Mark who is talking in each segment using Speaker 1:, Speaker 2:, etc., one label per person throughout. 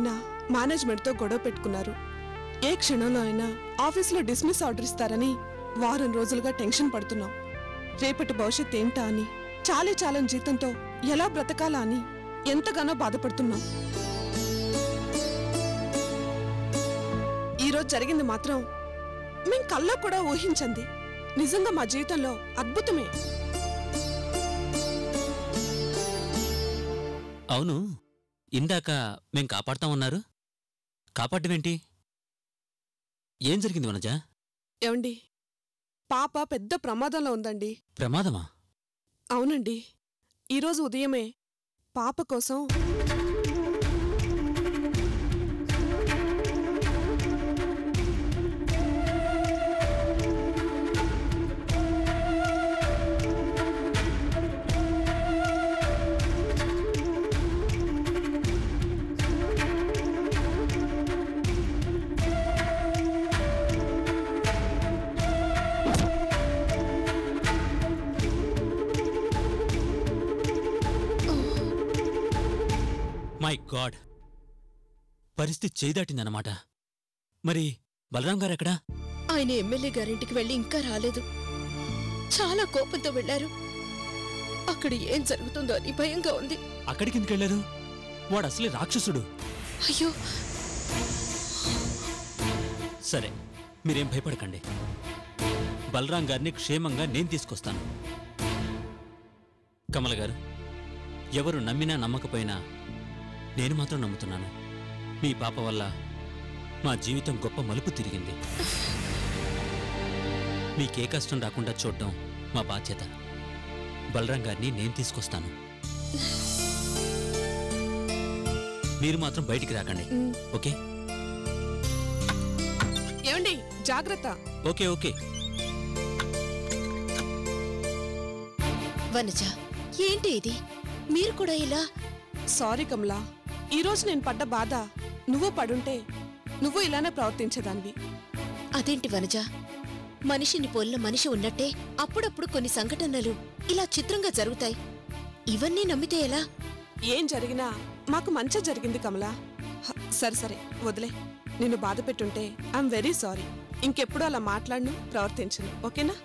Speaker 1: ఆయన మేనేజ్మెంట్తో గొడవ పెట్టుకున్నారు. ఏ క్షణంలో అయినా ఆఫీసులో డిస్మిస్ ఆర్డర్ ఇస్తారని వారం రోజులుగా టెన్షన్ పడుతున్నాం. రేపటి భవిష్యత్ ఏంటా అని, చాలని జీతంతో ఎలా బ్రతకాలా అని ఎంతగానో బాధపడుతున్నాం. ఈరోజు జరిగింది మాత్రం మేం కల్లో కూడా ఊహించండి. నిజంగా మా జీవితంలో అద్భుతమే.
Speaker 2: అవును, ఇందాక మేం కాపాడుతామన్నారు. కాపాడమేంటి? ఏం జరిగింది వనజ?
Speaker 1: ఏమండి, పాప పెద్ద ప్రమాదంలో ఉందండి.
Speaker 2: ప్రమాదమా?
Speaker 1: అవునండి. ఈరోజు ఉదయమే పాప కోసం
Speaker 2: మై గాడ్, పరిస్థితి చేదాటిందన్నమాట. మరి బలరాం గారెక్కడా?
Speaker 3: ఆయన ఎమ్మెల్యే గారింటికి వెళ్ళి ఇంకా రాలేదు. చాలా కోపంతో వెళ్లారు. అక్కడ ఏం జరుగుతుందో అని భయంగా ఉంది.
Speaker 2: అక్కడికి ఎందుకెళ్లారు? వాడు అసలే రాక్షసుడు.
Speaker 3: అయ్యో,
Speaker 2: సరే, మీరేం భయపడకండి. బలరాం గారిని క్షేమంగా నేను తీసుకొస్తాను. కమల గారు, ఎవరు నమ్మినా నమ్మకపోయినా నేను మాత్రం నమ్ముతున్నాను. మీ పాప వల్ల మా జీవితం గొప్ప మలుపు తిరిగింది. మీకే కష్టం రాకుండా చూడడం మా బాధ్యత. బలరాం గారిని నేను తీసుకొస్తాను. మీరు మాత్రం బయటికి రాకండి, ఓకే?
Speaker 1: ఏమండి, జాగ్రత్త.
Speaker 2: Okay okay.
Speaker 3: వనజ, ఏంటి ఇది? మీరు కూడా ఇలా?
Speaker 1: సారీ కమలా, ఈరోజు నేను పడ్డ బాధ నువ్వు పడుంటే నువ్వు ఇలానే ప్రవర్తించేదానివి.
Speaker 3: అదేంటి వనజ, మనిషిని పోలిన మనిషి ఉన్నట్టే అప్పుడప్పుడు కొన్ని సంఘటనలు ఇలా చిత్రంగా జరుగుతాయి. ఇవన్నీ నమ్మితే ఎలా?
Speaker 1: ఏం జరిగినా మాకు మంచి జరిగింది కమలా. సరే వదిలే. నిన్ను బాధ పెట్టుంటే ఐఎమ్ వెరీ సారీ. ఇంకెప్పుడు అలా మాట్లాడను, ప్రవర్తించను, ఓకేనా?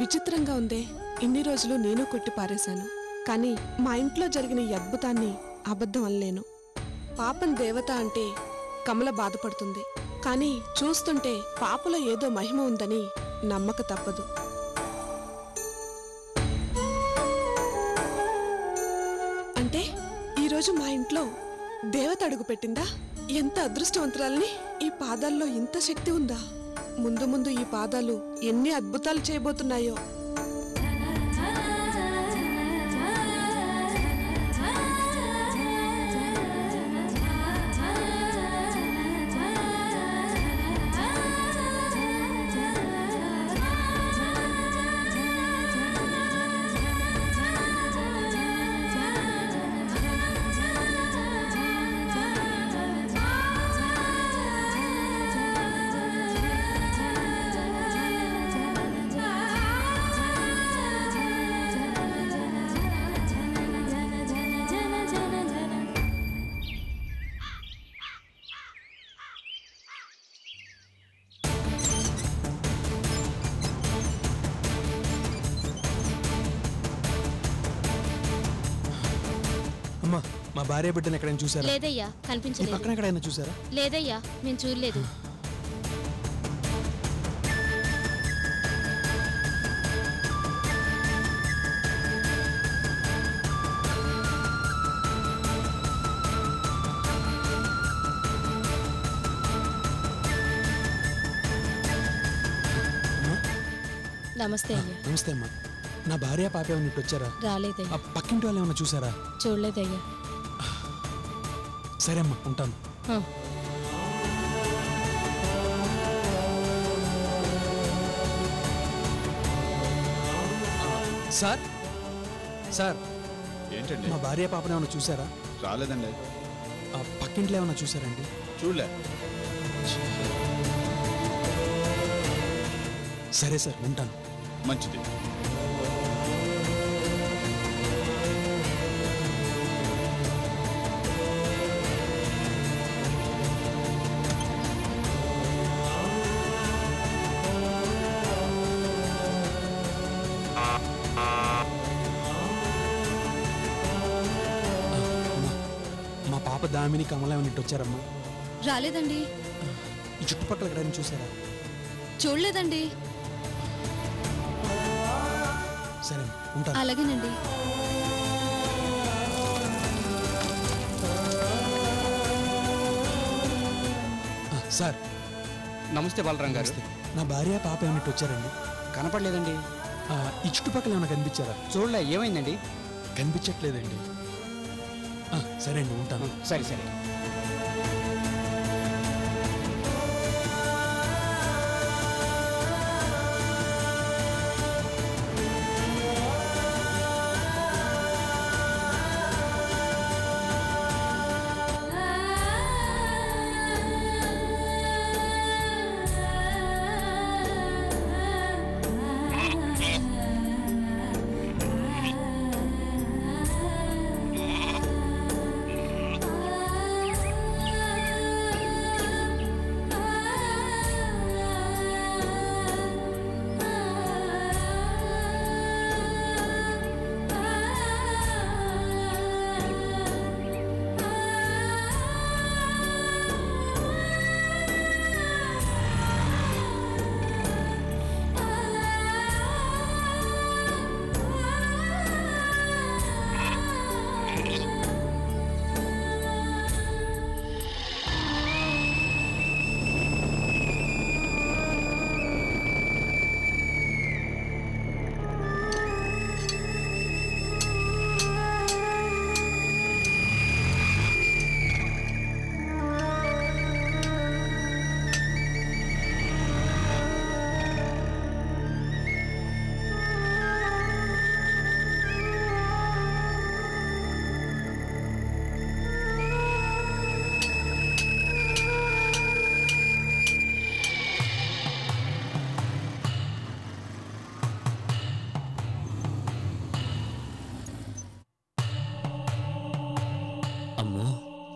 Speaker 1: విచిత్రంగా ఉందే. ఇన్ని రోజులు నేను కొట్టి పారేశాను, కానీ మా ఇంట్లో జరిగిన ఈ అద్భుతాన్ని అబద్ధం అనలేను. పాపం దేవత అంటే కమల బాధపడుతుంది, కానీ చూస్తుంటే పాపలో ఏదో మహిమ ఉందని నమ్మక తప్పదు. అంటే ఈరోజు మా ఇంట్లో దేవత అడుగు పెట్టిందా? ఎంత అదృష్టవంతురాల్ని! ఈ పాదాల్లో ఇంత శక్తి ఉందా? ముందు ముందు ఈ పాదాలు ఎన్ని అద్భుతాలు చేయబోతున్నాయో.
Speaker 4: మా భార్య బిడ్డను ఎక్కడైనా చూసారా?
Speaker 5: లేదయ్యా, కనిపించలేదు.
Speaker 4: పక్కన ఎక్కడైనా చూసారా?
Speaker 5: లేదయ్యా, నేను చూడలేదు. నమస్తే అయ్యా.
Speaker 4: నమస్తే అమ్మా. నా భార్య పాప ఏమన్నా ఇటు వచ్చారా?
Speaker 5: రాలేదయ్యా.
Speaker 4: పక్కింటి వాళ్ళు ఏమన్నా చూసారా?
Speaker 5: చూడలేదయ్యా.
Speaker 4: సరే అమ్మా, ఉంటాను.
Speaker 5: ఆ.
Speaker 4: సార్ సార్,
Speaker 6: ఏంటండి?
Speaker 4: మా భార్య పాపను ఏమన్నా చూసారా?
Speaker 6: రాలేదండి.
Speaker 4: పక్కింట్లో ఏమన్నా చూసారండి?
Speaker 6: చూడలే.
Speaker 4: సరే సార్, ఉంటాను.
Speaker 6: మంచిది.
Speaker 4: మా పాప దామిని కమల ఏమన్నా ఇటు వచ్చారమ్మా?
Speaker 5: రాలేదండి.
Speaker 4: ఈ చుట్టుపక్కల ఎక్కడైనా చూసారా?
Speaker 5: చూడలేదండి.
Speaker 4: సరే ఉంటాను.
Speaker 5: అలాగేనండి.
Speaker 4: సార్
Speaker 7: నమస్తే బలరాం గారు.
Speaker 4: నా భార్య పాప ఏమన్నా ఇటు వచ్చారండి?
Speaker 7: కనపడలేదండి.
Speaker 4: ఈ చుట్టుపక్కల ఏమైనా కనిపించారా?
Speaker 7: చూడలే. ఏమైందండి?
Speaker 4: కనిపించట్లేదండి. సరే అండి, ఉంటాను.
Speaker 7: సరే సరే.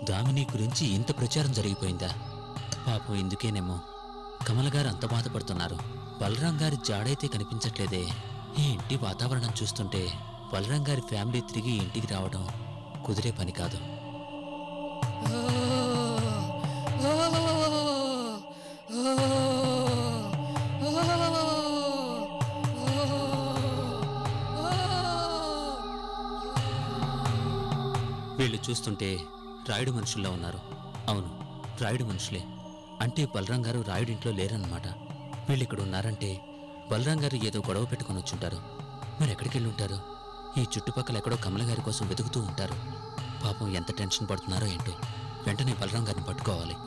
Speaker 2: దామిని గురించి ఇంత ప్రచారం జరిగిపోయిందా? పాపం ఎందుకేనేమో కమల గారు అంత బాధపడుతున్నారు. బలరాం గారి జాడైతే కనిపించట్లేదే. ఈ ఇంటి వాతావరణం చూస్తుంటే బలరాం గారి ఫ్యామిలీ తిరిగి ఇంటికి రావడం కుదిరే పని కాదు. వీళ్ళు చూస్తుంటే రాయుడు మనుషుల్లో ఉన్నారు. అవును, రాయుడు మనుషులే. అంటే బలరాం గారు రాయుడింట్లో లేరన్నమాట. వీళ్ళిక్కడ ఉన్నారంటే బలరాం గారు ఏదో గొడవ పెట్టుకొని వచ్చుంటారు. మరి ఎక్కడికి వెళ్ళి ఉంటారు? ఈ చుట్టుపక్కల ఎక్కడో కమల గారి కోసం వెతుకుతూ ఉంటారు. పాపం ఎంత టెన్షన్ పడుతున్నారో ఏంటో. వెంటనే బలరాం గారిని పట్టుకోవాలి.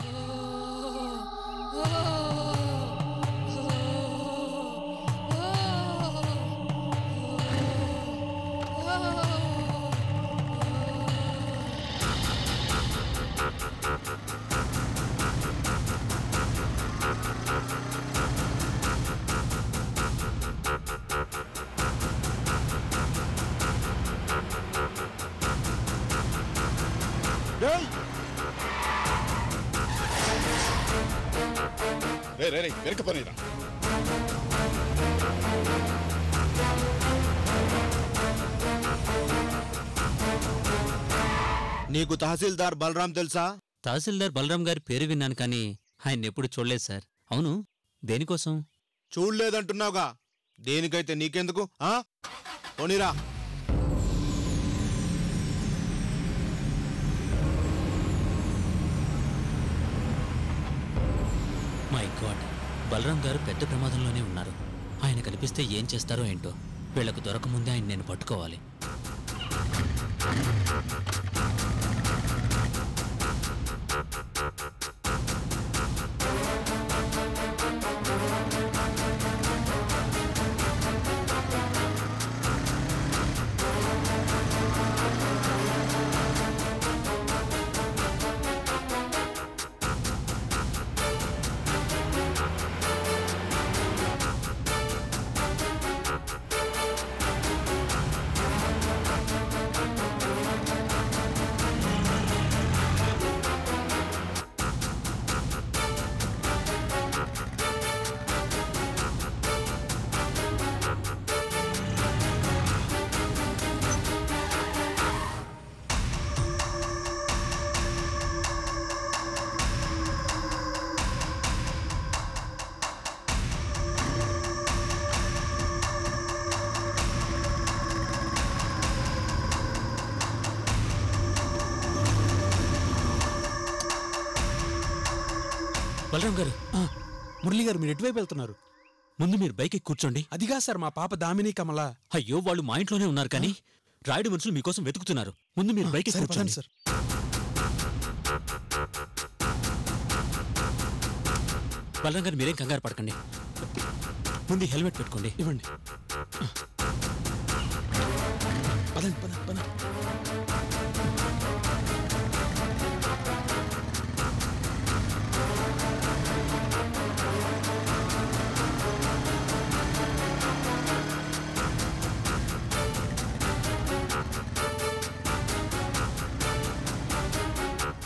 Speaker 6: వెనకపోయిరా.
Speaker 8: నీకు తహసీల్దార్ బలరాం తెలుసా?
Speaker 2: తహసీల్దార్ బలరాం గారి పేరు విన్నాను, కానీ ఆయన ఎప్పుడు చూడలేదు సార్. అవును, దేనికోసం?
Speaker 8: చూడలేదంటున్నావుగా, దేనికైతే నీకెందుకు? పోనీరా.
Speaker 2: మై గాడ్, బలరాం గారు పెద్ద ప్రమాదంలోనే ఉన్నారు. ఆయన కనిపిస్తే ఏం చేస్తారో ఏంటో. వీళ్లకు దొరకముందే ఆయన నేను పట్టుకోవాలి. బలరాం గారు,
Speaker 4: మురళి గారు, మీరు ఎటువైపు వెళ్తున్నారు?
Speaker 2: ముందు మీరు బైక్ ఎక్కి కూర్చోండి.
Speaker 4: అదిగా సార్, మా పాప దామిని కమల.
Speaker 2: అయ్యో, వాళ్ళు మా ఇంట్లోనే ఉన్నారు కానీ రాయుడు మనుషులు మీకోసం వెతుకుతున్నారు. ముందు మీరు బైక్ ఎక్కి కూర్చోండి
Speaker 4: సార్.
Speaker 2: బలరాం గారు, మీరేం కంగారు పడకండి. ముందు హెల్మెట్ పెట్టుకోండి.
Speaker 4: ఇవ్వండి. పదండి, పదండి, పదండి.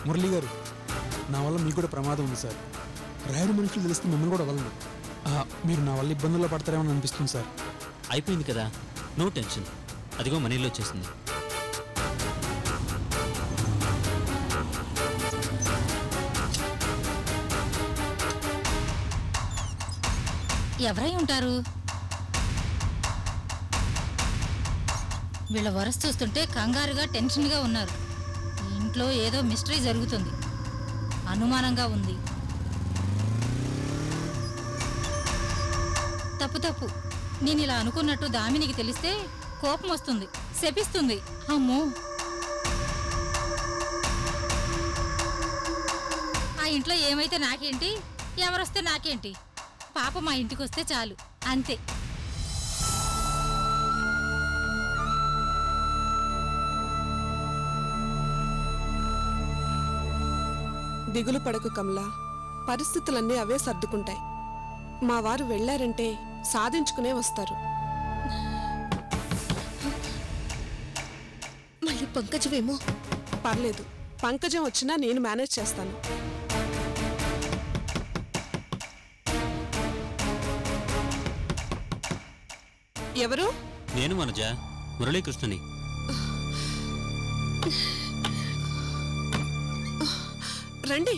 Speaker 4: మురళి గారు, నా వల్ల మీకు కూడా ప్రమాదం ఉంది సార్. రాయుడు మనుషులు తెలిస్తే మిమ్మల్ని కూడా వదలను. మీరు నా వల్ల ఇబ్బందుల్లో పడతారేమో అనిపిస్తుంది సార్.
Speaker 2: అయిపోయింది కదా, నో టెన్షన్. అదిగో మనీలో వచ్చేసింది.
Speaker 5: ఎవరై ఉంటారు? వీళ్ళ వరస చూస్తుంటే కంగారుగా టెన్షన్గా ఉన్నారు. ఇంట్లో ఏదో మిస్టరీ జరుగుతుంది, అనుమానంగా ఉంది. తప్పు. నేను ఇలా అనుకున్నట్టు దామినికి తెలిస్తే కోపం వస్తుంది, శపిస్తుంది. అమ్మో, ఆ ఇంట్లో ఏమైతే నాకేంటి, ఎవరొస్తే నాకేంటి? పాప మా ఇంటికి వస్తే చాలు, అంతే.
Speaker 1: దిగులు పడకు కమలా, పరిస్థితులన్నీ అవే సర్దుకుంటాయి. మా వారు వెళ్లారంటే సాధించుకునే వస్తారు.
Speaker 3: మళ్ళీ పంకజమేమో.
Speaker 1: పర్లేదు, పంకజం వచ్చినా నేను మేనేజ్ చేస్తాను. ఎవరు?
Speaker 2: నేను మనజ, మురళీకృష్ణని.
Speaker 1: రండి.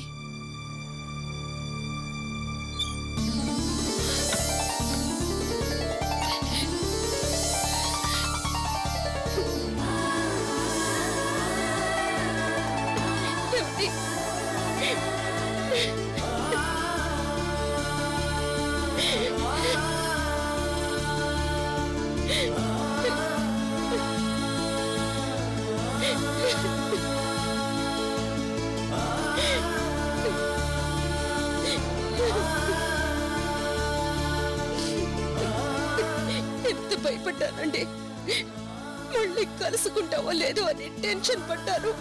Speaker 3: ఎంత భయపడ్డానండి. మళ్ళీ కలుసుకుంటావో లేదో అని టెన్షన్ పడ్డాను.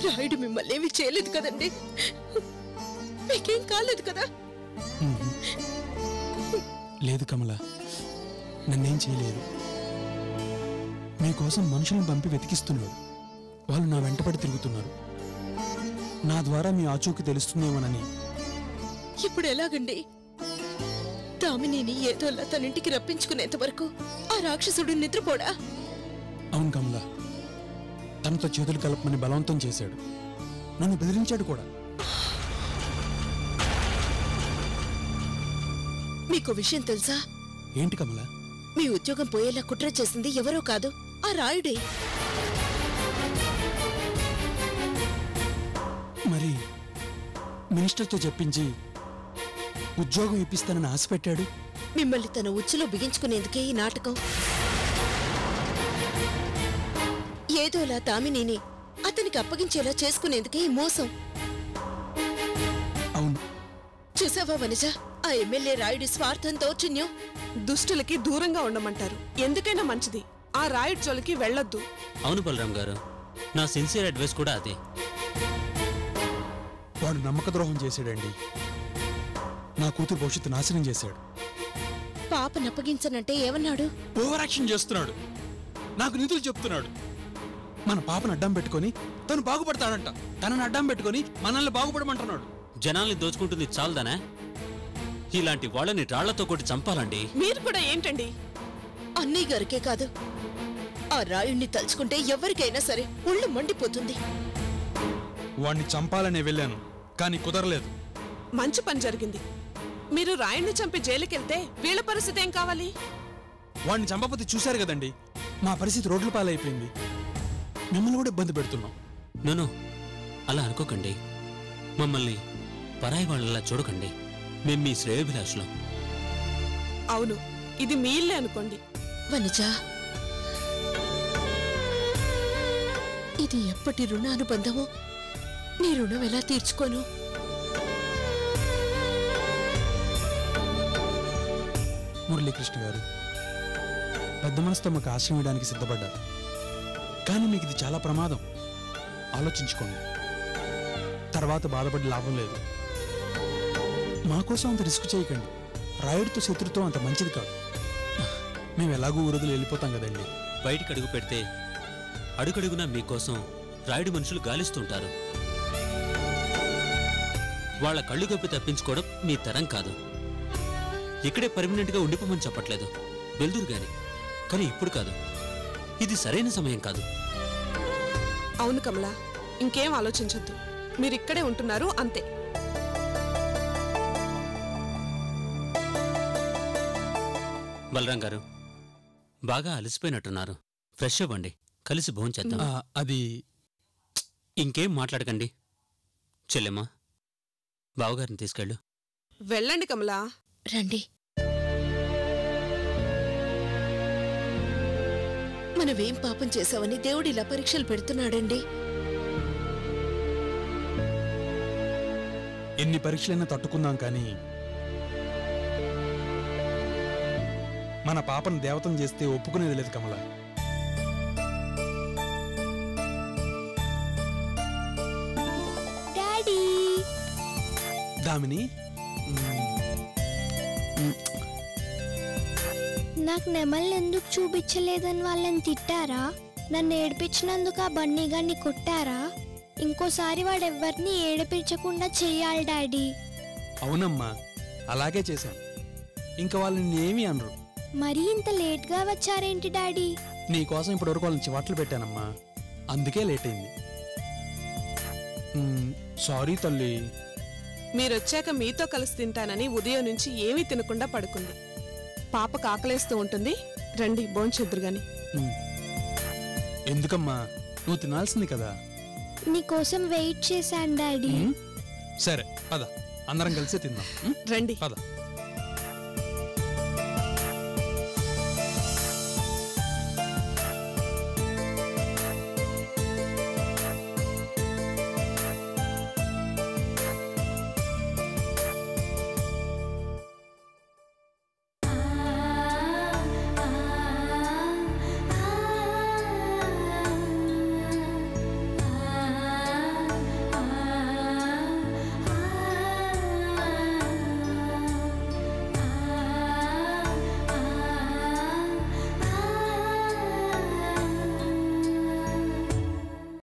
Speaker 3: రాయుడు మిమ్మల్ని ఏమి చేయలేదు కదండి? మీకేం కాలేదు కదా?
Speaker 4: లేదు కమల, నన్నేం చేయలేదు. మీకోసం మనుషులను పంపి వెతికిస్తున్నాడు. వాళ్ళు నా వెంటపడి తిరుగుతున్నారు. నా ద్వారా మీ ఆచూకీ తెలుస్తుందేమోనని.
Speaker 3: ఇప్పుడు ఎలాగండి? దామినిని ఏదోలా తనింటికి రప్పించుకునేంత వరకు ఆ రాక్షసుడు నిద్రపోడా?
Speaker 4: అవును కమల, తనతో చేతులు కలపమని బలవంతం చేశాడు. నన్ను బెదిరించాడు కూడా.
Speaker 3: మీకు విషయం తెలుసా?
Speaker 4: ఏంటి కమల?
Speaker 3: మీ ఉద్యోగం పోయేలా కుట్ర చేసింది ఎవరో కాదు, ఆ రాయుడే.
Speaker 4: మరి మినిస్టర్తో చెప్పించి ఉద్యోగం ఇప్పిస్తానని ఆశ పెట్టాడు.
Speaker 3: మిమ్మల్ని తన ఉచ్చులో బిగించుకునేందుకే ఈ నాటకం. ఏదోలా తామినేని అతనికి అప్పగించేలా చేసుకునేందుకే ఈ మోసం.
Speaker 4: అవును,
Speaker 3: చూసావా వనజ, ఆ ఎమ్మెల్యే రాయుడి స్వార్థం దౌర్జన్యం.
Speaker 1: దుష్టులకి దూరంగా ఉండమంటారు. ఎందుకైనా మంచిది ఆ రాయుడి జోలికి వెళ్ళొద్దు.
Speaker 2: అవును బలరాం గారు, నా సిన్సియర్ అడ్వైస్ కూడా అదే.
Speaker 4: వాడు నమ్మక ద్రోహం చేశాడండి. నా కూతురు భవిష్యత్తు నాశనం చేశాడు.
Speaker 3: పాపను అప్పగించనంటే ఏమన్నాడు?
Speaker 4: ఓవర్ యాక్షన్ చేస్తున్నాడు. నాకు నిధులు చెప్తున్నాడు. మన పాపను అడ్డం పెట్టుకొని తను బాగుపడతాడంట. తనని అడ్డం పెట్టుకొని మనల్ని బాగుపడమంటున్నాడు.
Speaker 2: జనాల్ని దోచుకుంటుంది చాలదానా? ఇలాంటి వాళ్ళని రాళ్లతో కొట్టి చంపాలండి.
Speaker 1: మీరు కూడా ఏంటండి?
Speaker 3: అన్నయ్య గారికే కాదు, ఆ రాయుణ్ణి తలుచుకుంటే ఎవరికైనా సరే ఒళ్ళు మండిపోతుంది.
Speaker 4: వాణ్ణి చంపాలనే వెళ్ళాను, కానీ కుదరలేదు.
Speaker 1: మంచి పని జరిగింది. మీరు రాయుడిని చంపి జైలుకెళ్తే వీళ్ళ పరిస్థితి ఏం కావాలి?
Speaker 4: వాణ్ణి చంపకపోతే చూశారు కదండి, మా పరిస్థితి రోడ్ల పాలైపోయింది. మిమ్మల్ని కూడా ఇబ్బంది పెడుతున్నాం.
Speaker 2: నోనో, అలా అనుకోకండి. మమ్మల్ని పరాయి వాళ్ళలా చూడకండి. మేం మీ శ్రేయోభిలాషులం.
Speaker 1: అవును, ఇది మీ ఇల్లే అనుకోండి.
Speaker 3: వనజ, ఇది ఎప్పటి రుణానుబంధమో, నీ రుణం ఎలా తీర్చుకోను?
Speaker 4: మురళీకృష్ణ గారు పెద్ద మనసుతో మాకు ఆశ్రయం ఇవ్వడానికి సిద్ధపడ్డారు. కానీ మీకు ఇది చాలా ప్రమాదం. ఆలోచించుకోండి. తర్వాత బాధపడి లాభం లేదు. మా కోసం అంత రిస్క్ చేయకండి. రాయుడితో శత్రుత్వం అంత మంచిది కాదు. మేము ఎలాగూ ఊరదులు వెళ్ళిపోతాం కదండి.
Speaker 2: బయటికి అడుగు పెడితే అడుగడుగునా మీకోసం రాయుడు మనుషులు గాలిస్తుంటారు. వాళ్ళ కళ్ళు గప్పి తప్పించుకోవడం మీ తరం కాదు. ఇక్కడే పర్మనెంట్గా ఉండిపోమని చెప్పట్లేదు, వెళ్దురు గాని. కానీ ఇప్పుడు కాదు, ఇది సరైన సమయం కాదు.
Speaker 1: అవును కమలా, ఇంకేం ఆలోచించొద్దు. మీరిక్కడే ఉంటున్నారు అంతే.
Speaker 2: బలరాం గారు, బాగా అలసిపోయినట్టున్నారు. ఫ్రెష్ అవ్వండి, కలిసి భోంచేద్దాం.
Speaker 4: అది
Speaker 2: ఇంకేం మాట్లాడకండి. చెల్లెమ్మా, బావగారిని తీసుకెళ్ళు.
Speaker 1: వెళ్ళండి కమలా.
Speaker 3: రండి. మనమేం పాపం చేశావని దేవుడు ఇలా పరీక్షలు పెడుతున్నాడండి.
Speaker 4: ఎన్ని పరీక్షలైనా తట్టుకుందాం, కానీ మన పాపను దేవతం చేస్తే ఒప్పుకునేది లేదు కమల.
Speaker 9: డాడీ,
Speaker 4: దామిని,
Speaker 9: నాకు నెమల్ని ఎందుకు చూపించలేదని వాళ్ళని తిట్టారా? నన్ను ఏడిపించినందుకు ఆ బన్నీ గారిని కొట్టారా? ఇంకోసారి వాడెవ్వరిని ఏడిపించకుండా చెయ్యాలి డాడీ.
Speaker 4: అవునమ్మా, అలాగే చేశాను. ఇంకా వాళ్ళని ఏమీ అనరు.
Speaker 9: మరీ ఇంత లేట్గా వచ్చారేంటి డాడీ?
Speaker 4: నీకోసం ఇప్పటివరకు వాళ్ళని చివాట్లు పెట్టానమ్మా, అందుకే లేట్ అయింది. సారీ తల్లి.
Speaker 1: మీరొచ్చాక మీతో కలిసి తింటానని ఉదయం నుంచి ఏమీ తినకుండా పడుకుంది. పాప కాకలేస్తూ ఉంటుంది. రండి, భోంచేద్దురు గాని.
Speaker 4: ఎందుకమ్మా, నువ్వు తినాల్సింది కదా.
Speaker 9: నీకోసం వెయిట్ చేశాను డాడీ.
Speaker 4: సరే పద, అందరం కలిసి తిందాం.
Speaker 1: రండి.
Speaker 4: పద.